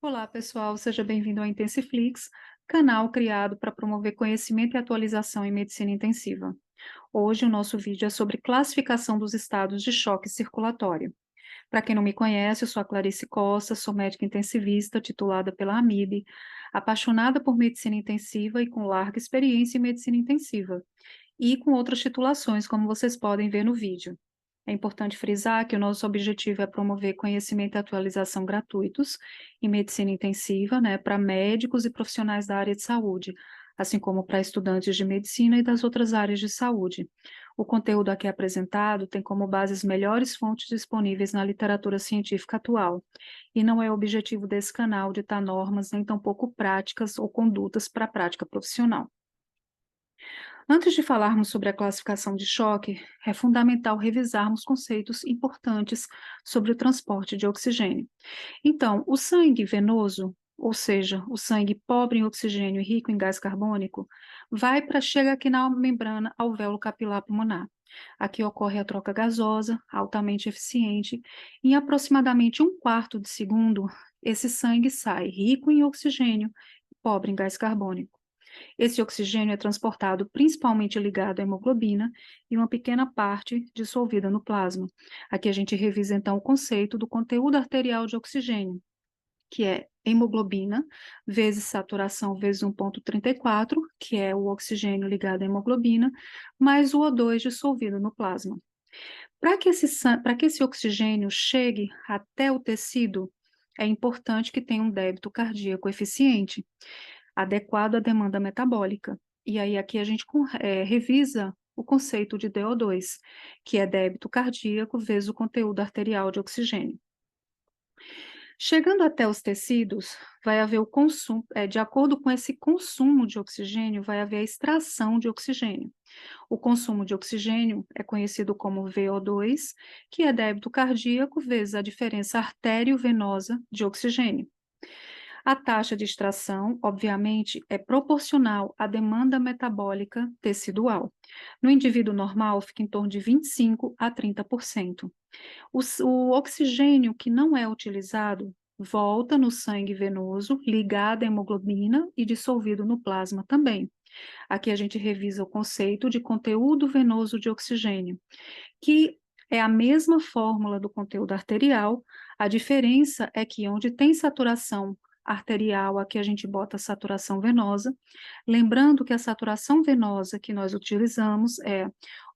Olá, pessoal, seja bem-vindo ao Intensiflix, canal criado para promover conhecimento e atualização em medicina intensiva. Hoje o nosso vídeo é sobre classificação dos estados de choque circulatório. Para quem não me conhece, eu sou a Clarice Costa, sou médica intensivista titulada pela AMIB, apaixonada por medicina intensiva e com larga experiência em medicina intensiva, e com outras titulações, como vocês podem ver no vídeo. É importante frisar que o nosso objetivo é promover conhecimento e atualização gratuitos em medicina intensiva, né, para médicos e profissionais da área de saúde, assim como para estudantes de medicina e das outras áreas de saúde. O conteúdo aqui apresentado tem como base as melhores fontes disponíveis na literatura científica atual, e não é objetivo desse canal ditar normas nem tampouco práticas ou condutas para a prática profissional. Antes de falarmos sobre a classificação de choque, é fundamental revisarmos conceitos importantes sobre o transporte de oxigênio. Então, o sangue venoso, ou seja, o sangue pobre em oxigênio e rico em gás carbônico, chega aqui na membrana alvéolo capilar pulmonar. Aqui ocorre a troca gasosa, altamente eficiente. Em aproximadamente um quarto de segundo, esse sangue sai rico em oxigênio e pobre em gás carbônico. Esse oxigênio é transportado principalmente ligado à hemoglobina e uma pequena parte dissolvida no plasma. Aqui a gente revisa então o conceito do conteúdo arterial de oxigênio, que é hemoglobina vezes saturação vezes 1,34, que é o oxigênio ligado à hemoglobina, mais o O2 dissolvido no plasma. Para que esse oxigênio chegue até o tecido, é importante que tenha um débito cardíaco eficiente, adequado à demanda metabólica. E aí aqui a gente revisa o conceito de DO2, que é débito cardíaco vezes o conteúdo arterial de oxigênio. Chegando até os tecidos, vai haver o consumo, de acordo com esse consumo de oxigênio, vai haver a extração de oxigênio. O consumo de oxigênio é conhecido como VO2, que é débito cardíaco vezes a diferença artério-venosa de oxigênio. A taxa de extração, obviamente, é proporcional à demanda metabólica tecidual. No indivíduo normal, fica em torno de 25 a 30%. O oxigênio que não é utilizado volta no sangue venoso, ligado à hemoglobina e dissolvido no plasma também. Aqui a gente revisa o conceito de conteúdo venoso de oxigênio, que é a mesma fórmula do conteúdo arterial, a diferença é que onde tem saturação arterial, aqui a gente bota a saturação venosa, lembrando que a saturação venosa que nós utilizamos é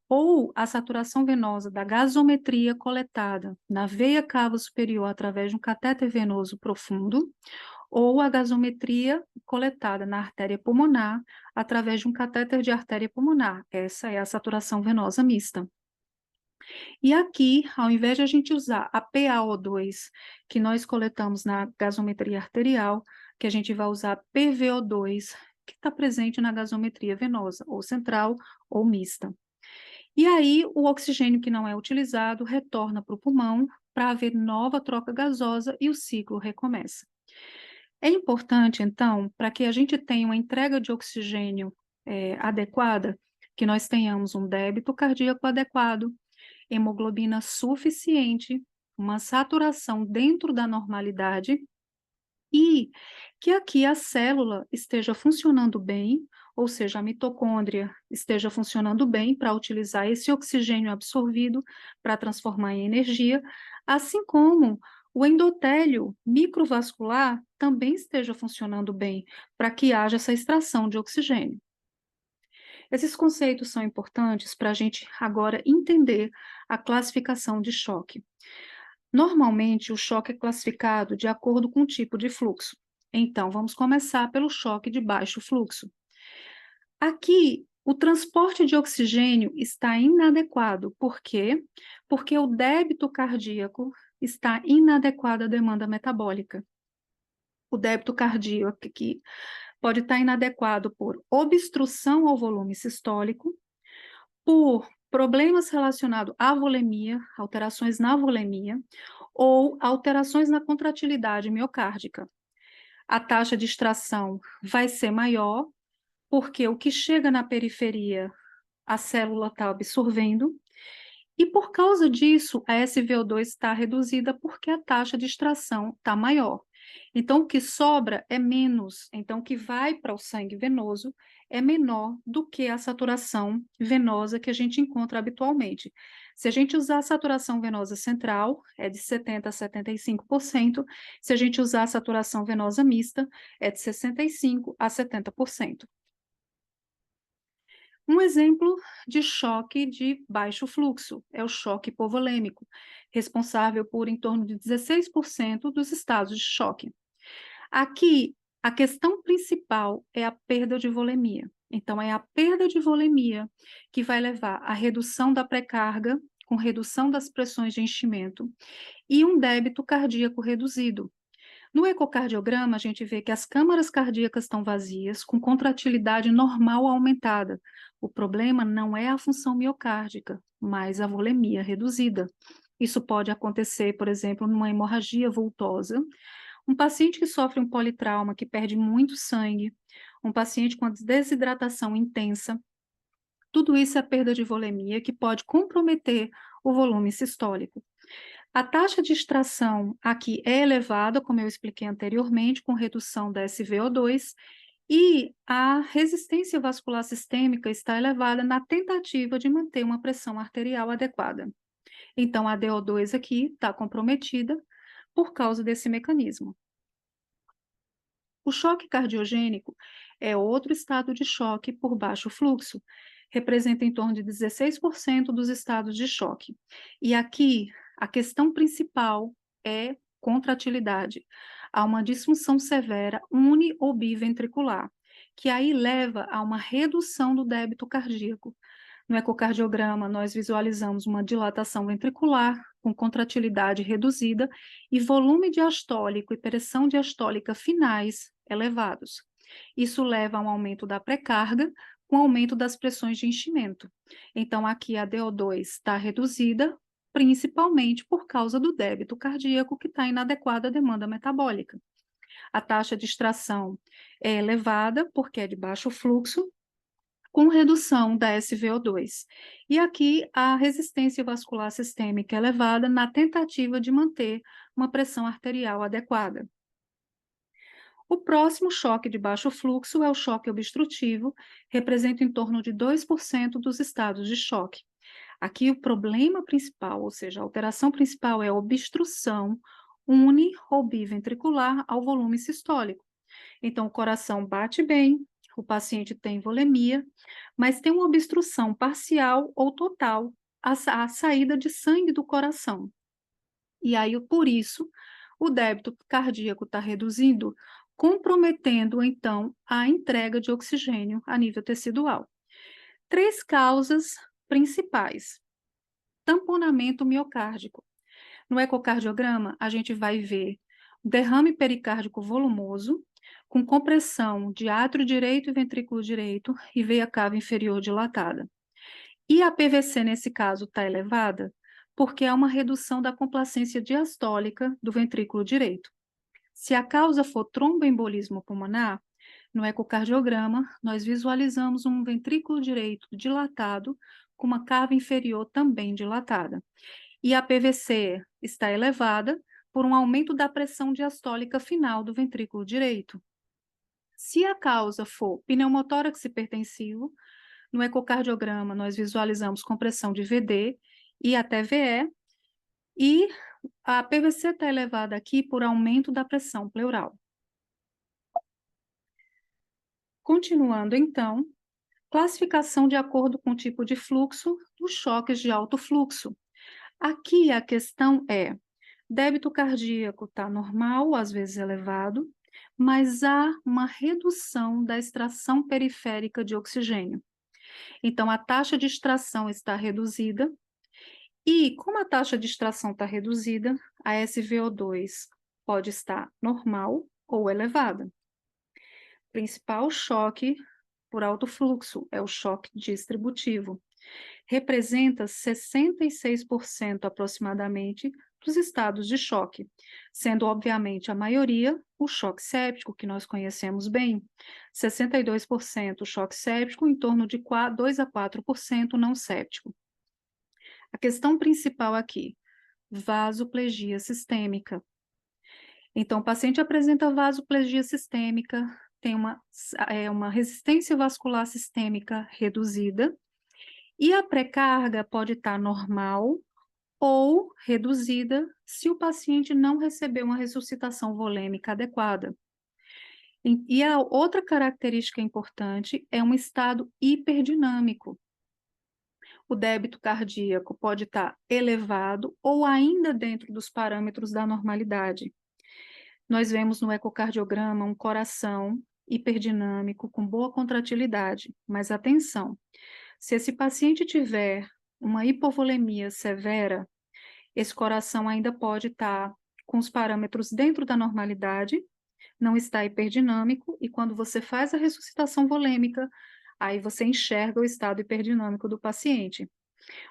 ou a saturação venosa da gasometria coletada na veia cava superior através de um catéter venoso profundo, ou a gasometria coletada na artéria pulmonar através de um catéter de artéria pulmonar. Essa é a saturação venosa mista. E aqui, ao invés de a gente usar a PaO2, que nós coletamos na gasometria arterial, que a gente vai usar PVO2, que está presente na gasometria venosa, ou central ou mista. E aí, o oxigênio que não é utilizado retorna para o pulmão para haver nova troca gasosa e o ciclo recomeça. É importante, então, para que a gente tenha uma entrega de oxigênio adequada, que nós tenhamos um débito cardíaco adequado, hemoglobina suficiente, uma saturação dentro da normalidade e que aqui a célula esteja funcionando bem, ou seja, a mitocôndria esteja funcionando bem para utilizar esse oxigênio absorvido para transformar em energia, assim como o endotélio microvascular também esteja funcionando bem para que haja essa extração de oxigênio. Esses conceitos são importantes para a gente agora entender a classificação de choque. Normalmente, o choque é classificado de acordo com o tipo de fluxo. Então, vamos começar pelo choque de baixo fluxo. Aqui, o transporte de oxigênio está inadequado. Por quê? Porque o débito cardíaco está inadequado à demanda metabólica. O débito cardíaco aqui pode estar inadequado por obstrução ao volume sistólico, por problemas relacionados à volemia, alterações na volemia, ou alterações na contratilidade miocárdica. A taxa de extração vai ser maior, porque o que chega na periferia, a célula está absorvendo, e por causa disso, a SVO2 está reduzida porque a taxa de extração está maior. Então, o que sobra é menos. Então, o que vai para o sangue venoso é menor do que a saturação venosa que a gente encontra habitualmente. Se a gente usar a saturação venosa central, é de 70% a 75%. Se a gente usar a saturação venosa mista, é de 65% a 70%. Um exemplo de choque de baixo fluxo é o choque hipovolêmico, responsável por em torno de 16% dos estados de choque. Aqui, a questão principal é a perda de volemia. Então, é a perda de volemia que vai levar à redução da pré-carga, com redução das pressões de enchimento, e um débito cardíaco reduzido. No ecocardiograma, a gente vê que as câmaras cardíacas estão vazias, com contratilidade normal aumentada. O problema não é a função miocárdica, mas a volemia reduzida. Isso pode acontecer, por exemplo, numa hemorragia vultosa, um paciente que sofre um politrauma, que perde muito sangue, um paciente com desidratação intensa, tudo isso é perda de volemia que pode comprometer o volume sistólico. A taxa de extração aqui é elevada, como eu expliquei anteriormente, com redução da SVO2, e a resistência vascular sistêmica está elevada na tentativa de manter uma pressão arterial adequada. Então, a DO2 aqui está comprometida por causa desse mecanismo. O choque cardiogênico é outro estado de choque por baixo fluxo, representa em torno de 16% dos estados de choque. E aqui, a questão principal é contratilidade. Há uma disfunção severa uni- ou biventricular, que aí leva a uma redução do débito cardíaco. No ecocardiograma, nós visualizamos uma dilatação ventricular com contratilidade reduzida e volume diastólico e pressão diastólica finais elevados. Isso leva a um aumento da pré-carga com aumento das pressões de enchimento. Então, aqui a DO2 está reduzida, principalmente por causa do débito cardíaco que está inadequada à demanda metabólica. A taxa de extração é elevada porque é de baixo fluxo, com redução da SVO2. E aqui a resistência vascular sistêmica elevada na tentativa de manter uma pressão arterial adequada. O próximo choque de baixo fluxo é o choque obstrutivo, representa em torno de 2% dos estados de choque. Aqui o problema principal, ou seja, a alteração principal é a obstrução uni- ou biventricular ao volume sistólico. Então, o coração bate bem, o paciente tem volemia, mas tem uma obstrução parcial ou total à saída de sangue do coração. E aí, por isso, o débito cardíaco está reduzindo, comprometendo, então, a entrega de oxigênio a nível tecidual. 3 causas principais. Tamponamento miocárdico. No ecocardiograma, a gente vai ver derrame pericárdico volumoso, com compressão de átrio direito e ventrículo direito e veia cava inferior dilatada. E a PVC, nesse caso, está elevada porque há uma redução da complacência diastólica do ventrículo direito. Se a causa for tromboembolismo pulmonar, no ecocardiograma, nós visualizamos um ventrículo direito dilatado com uma cava inferior também dilatada. E a PVC está elevada por um aumento da pressão diastólica final do ventrículo direito. Se a causa for pneumotórax hipertensivo, no ecocardiograma nós visualizamos compressão de VD e até VE, e a PVC está elevada aqui por aumento da pressão pleural. Continuando então, classificação de acordo com o tipo de fluxo dos choques de alto fluxo. Aqui a questão é: débito cardíaco está normal, às vezes elevado, mas há uma redução da extração periférica de oxigênio. Então, a taxa de extração está reduzida, e como a taxa de extração está reduzida, a SVO2 pode estar normal ou elevada. O principal choque por alto fluxo é o choque distributivo. Representa 66% aproximadamente dos estados de choque, sendo obviamente a maioria o choque séptico, que nós conhecemos bem, 62% choque séptico, em torno de 2 a 4% não séptico. A questão principal aqui, vasoplegia sistêmica. Então, o paciente apresenta vasoplegia sistêmica, tem uma resistência vascular sistêmica reduzida, e a pré-carga pode estar normal ou reduzida se o paciente não recebeu uma ressuscitação volêmica adequada. E a outra característica importante é um estado hiperdinâmico. O débito cardíaco pode estar elevado ou ainda dentro dos parâmetros da normalidade. Nós vemos no ecocardiograma um coração hiperdinâmico com boa contratilidade, mas atenção, se esse paciente tiver uma hipovolemia severa, esse coração ainda pode estar com os parâmetros dentro da normalidade, não está hiperdinâmico, e quando você faz a ressuscitação volêmica, aí você enxerga o estado hiperdinâmico do paciente.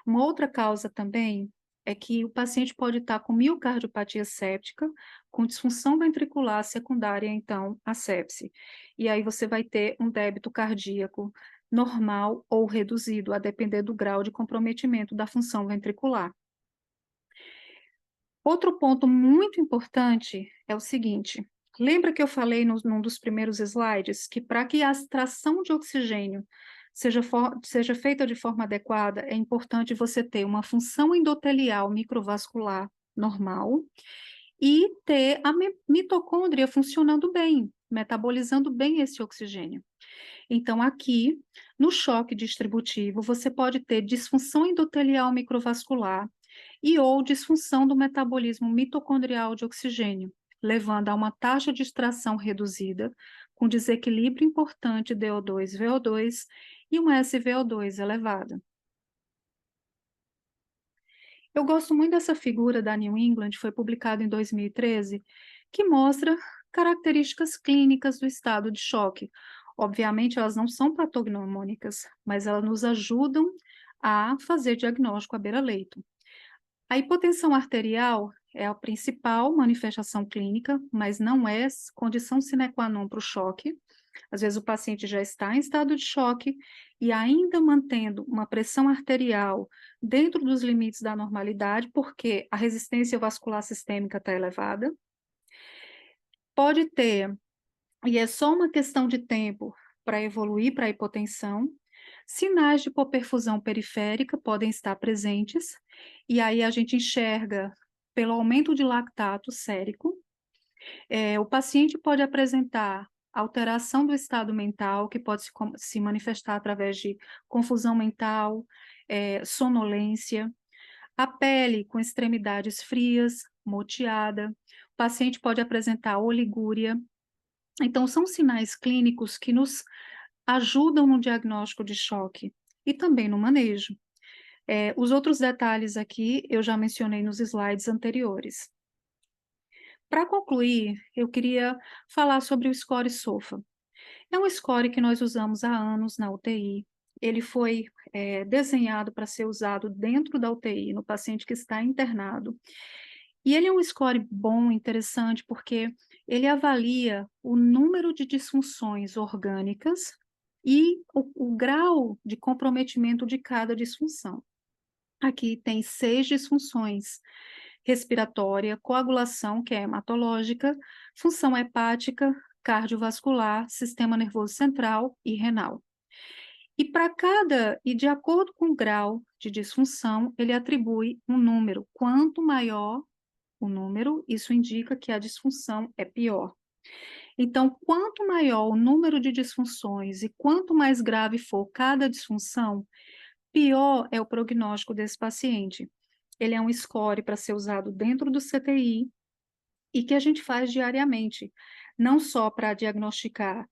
Uma outra causa também é que o paciente pode estar com miocardiopatia séptica, com disfunção ventricular secundária, então, à sepse. E aí você vai ter um débito cardíaco normal ou reduzido, a depender do grau de comprometimento da função ventricular. Outro ponto muito importante é o seguinte: lembra que eu falei num dos primeiros slides que para que a extração de oxigênio seja feita de forma adequada, é importante você ter uma função endotelial microvascular normal e ter a mitocôndria funcionando bem, metabolizando bem esse oxigênio. Então, aqui, no choque distributivo, você pode ter disfunção endotelial microvascular e ou disfunção do metabolismo mitocondrial de oxigênio, levando a uma taxa de extração reduzida, com desequilíbrio importante DO2-VO2 e um SVO2 elevado. Eu gosto muito dessa figura da New England, foi publicada em 2013, que mostra características clínicas do estado de choque. Obviamente, elas não são patognomônicas, mas elas nos ajudam a fazer diagnóstico à beira-leito. A hipotensão arterial é a principal manifestação clínica, mas não é condição sine qua non para o choque. Às vezes o paciente já está em estado de choque e ainda mantendo uma pressão arterial dentro dos limites da normalidade, porque a resistência vascular sistêmica está elevada. Pode ter, e é só uma questão de tempo para evoluir para a hipotensão, sinais de hipoperfusão periférica podem estar presentes, e aí a gente enxerga pelo aumento de lactato sérico. O paciente pode apresentar alteração do estado mental, que pode se manifestar através de confusão mental, sonolência, a pele com extremidades frias, moteada, o paciente pode apresentar oligúria. Então, são sinais clínicos que nos ajudam no diagnóstico de choque e também no manejo. Os outros detalhes aqui eu já mencionei nos slides anteriores. Para concluir, eu queria falar sobre o score SOFA. É um score que nós usamos há anos na UTI. Ele foi desenhado para ser usado dentro da UTI, no paciente que está internado. E ele é um score bom, interessante, porque ele avalia o número de disfunções orgânicas e o grau de comprometimento de cada disfunção. Aqui tem 6 disfunções: respiratória, coagulação, que é hematológica, função hepática, cardiovascular, sistema nervoso central e renal. E de acordo com o grau de disfunção, ele atribui um número. Quanto maior o número, isso indica que a disfunção é pior. Então, quanto maior o número de disfunções e quanto mais grave for cada disfunção, pior é o prognóstico desse paciente. Ele é um score para ser usado dentro do CTI e que a gente faz diariamente, não só para diagnosticar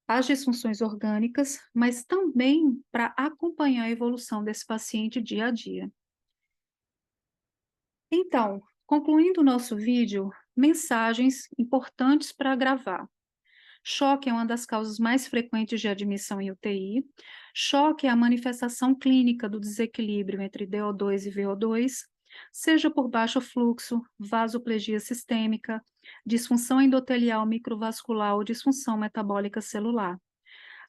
as disfunções orgânicas, mas também para acompanhar a evolução desse paciente dia a dia. Então, concluindo o nosso vídeo, mensagens importantes para gravar. Choque é uma das causas mais frequentes de admissão em UTI. Choque é a manifestação clínica do desequilíbrio entre DO2 e VO2, seja por baixo fluxo, vasoplegia sistêmica, disfunção endotelial microvascular ou disfunção metabólica celular.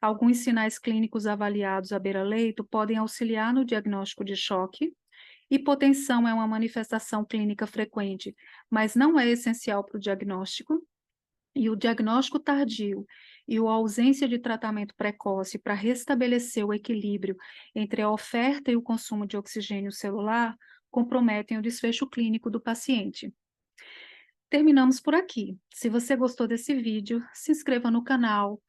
Alguns sinais clínicos avaliados à beira-leito podem auxiliar no diagnóstico de choque, Hipotensão é uma manifestação clínica frequente, mas não é essencial para o diagnóstico. E o diagnóstico tardio e a ausência de tratamento precoce para restabelecer o equilíbrio entre a oferta e o consumo de oxigênio celular comprometem o desfecho clínico do paciente. Terminamos por aqui. Se você gostou desse vídeo, se inscreva no canal,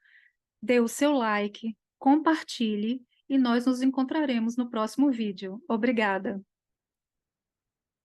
dê o seu like, compartilhe e nós nos encontraremos no próximo vídeo. Obrigada!